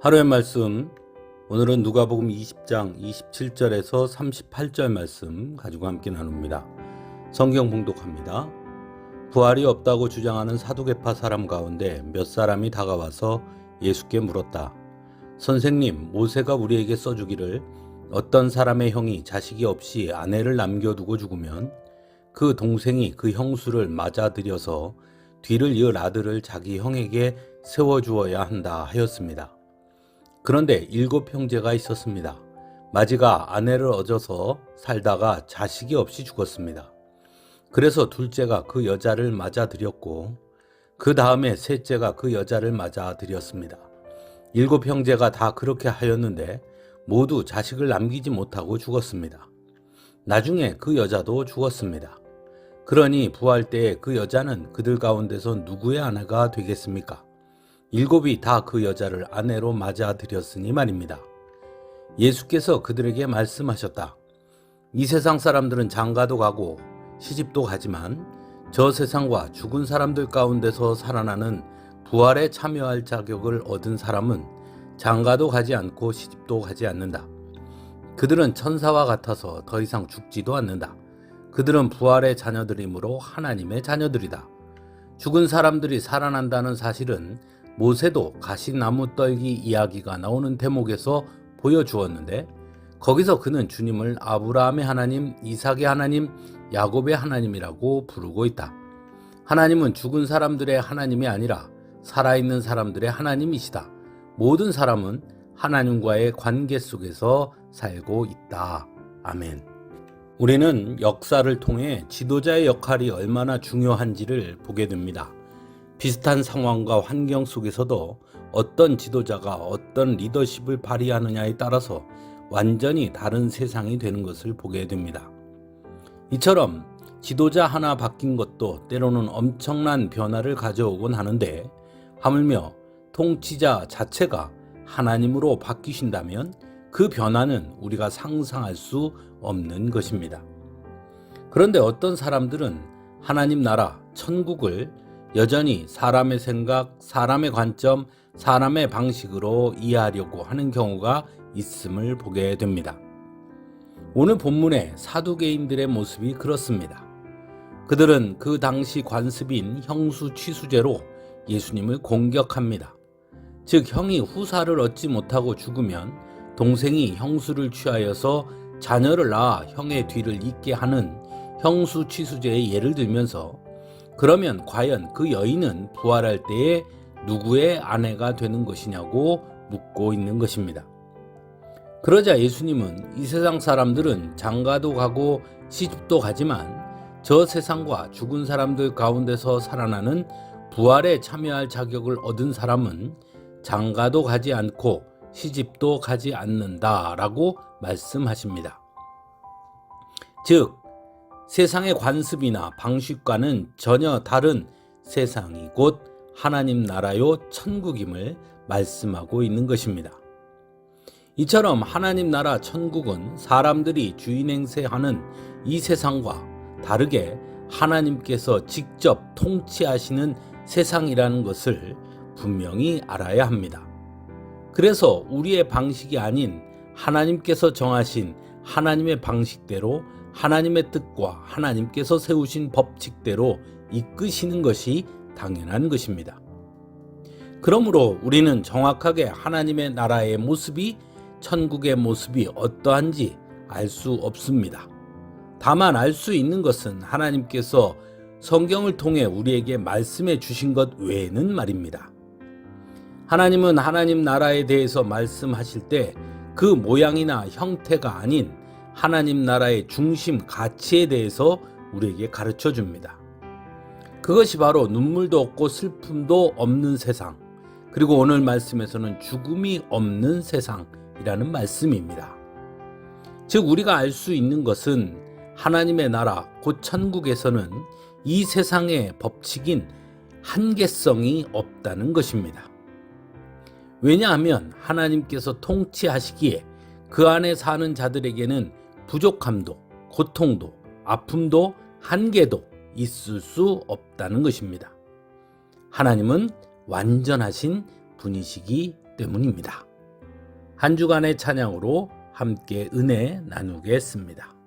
하루의 말씀, 오늘은 누가복음 20장 27절에서 38절 말씀 가지고 함께 나눕니다. 성경 봉독합니다. 부활이 없다고 주장하는 사두개파 사람 가운데 몇 사람이 다가와서 예수께 물었다. 선생님, 모세가 우리에게 써주기를 어떤 사람의 형이 자식이 없이 아내를 남겨두고 죽으면 그 동생이 그 형수를 맞아들여서 뒤를 이을 아들을 자기 형에게 세워주어야 한다 하였습니다. 그런데 7 형제가 있었습니다. 마지가 아내를 얻어서 살다가 자식이 없이 죽었습니다. 그래서 둘째가 그 여자를 맞아들였고 그 다음에 셋째가 그 여자를 맞아들였습니다. 7 형제가 다 그렇게 하였는데 모두 자식을 남기지 못하고 죽었습니다. 나중에 그 여자도 죽었습니다. 그러니 부활 때에 그 여자는 그들 가운데서 누구의 아내가 되겠습니까? 7이 다 그 여자를 아내로 맞아들였으니 말입니다. 예수께서 그들에게 말씀하셨다. 이 세상 사람들은 장가도 가고 시집도 가지만 저 세상과 죽은 사람들 가운데서 살아나는 부활에 참여할 자격을 얻은 사람은 장가도 가지 않고 시집도 가지 않는다. 그들은 천사와 같아서 더 이상 죽지도 않는다. 그들은 부활의 자녀들이므로 하나님의 자녀들이다. 죽은 사람들이 살아난다는 사실은 모세도 가시나무 떨기 이야기가 나오는 대목에서 보여주었는데 거기서 그는 주님을 아브라함의 하나님, 이삭의 하나님, 야곱의 하나님이라고 부르고 있다. 하나님은 죽은 사람들의 하나님이 아니라 살아있는 사람들의 하나님이시다. 모든 사람은 하나님과의 관계 속에서 살고 있다. 아멘. 우리는 역사를 통해 지도자의 역할이 얼마나 중요한지를 보게 됩니다. 비슷한 상황과 환경 속에서도 어떤 지도자가 어떤 리더십을 발휘하느냐에 따라서 완전히 다른 세상이 되는 것을 보게 됩니다. 이처럼 지도자 하나 바뀐 것도 때로는 엄청난 변화를 가져오곤 하는데 하물며 통치자 자체가 하나님으로 바뀌신다면 그 변화는 우리가 상상할 수 없는 것입니다. 그런데 어떤 사람들은 하나님 나라, 천국을 여전히 사람의 생각, 사람의 관점, 사람의 방식으로 이해하려고 하는 경우가 있음을 보게 됩니다. 오늘 본문의 사두개인들의 모습이 그렇습니다. 그들은 그 당시 관습인 형수 취수제로 예수님을 공격합니다. 즉 형이 후사를 얻지 못하고 죽으면 동생이 형수를 취하여서 자녀를 낳아 형의 뒤를 잇게 하는 형수 취수제의 예를 들면서 그러면 과연 그 여인은 부활할 때에 누구의 아내가 되는 것이냐고 묻고 있는 것입니다. 그러자 예수님은 이 세상 사람들은 장가도 가고 시집도 가지만 저 세상과 죽은 사람들 가운데서 살아나는 부활에 참여할 자격을 얻은 사람은 장가도 가지 않고 시집도 가지 않는다라고 말씀하십니다. 즉 세상의 관습이나 방식과는 전혀 다른 세상이 곧 하나님 나라요 천국임을 말씀하고 있는 것입니다. 이처럼 하나님 나라 천국은 사람들이 주인 행세하는 이 세상과 다르게 하나님께서 직접 통치하시는 세상이라는 것을 분명히 알아야 합니다. 그래서 우리의 방식이 아닌 하나님께서 정하신 하나님의 방식대로 하나님의 뜻과 하나님께서 세우신 법칙대로 이끄시는 것이 당연한 것입니다. 그러므로 우리는 정확하게 하나님의 나라의 모습이 천국의 모습이 어떠한지 알 수 없습니다. 다만 알 수 있는 것은 하나님께서 성경을 통해 우리에게 말씀해 주신 것 외에는 말입니다. 하나님은 하나님 나라에 대해서 말씀하실 때 그 모양이나 형태가 아닌 하나님 나라의 중심 가치에 대해서 우리에게 가르쳐 줍니다. 그것이 바로 눈물도 없고 슬픔도 없는 세상, 그리고 오늘 말씀에서는 죽음이 없는 세상이라는 말씀입니다. 즉 우리가 알 수 있는 것은 하나님의 나라 곧 천국에서는 이 세상의 법칙인 한계성이 없다는 것입니다. 왜냐하면 하나님께서 통치하시기에 그 안에 사는 자들에게는 부족함도, 고통도, 아픔도, 한계도 있을 수 없다는 것입니다. 하나님은 완전하신 분이시기 때문입니다. 한 주간의 찬양으로 함께 은혜 나누겠습니다.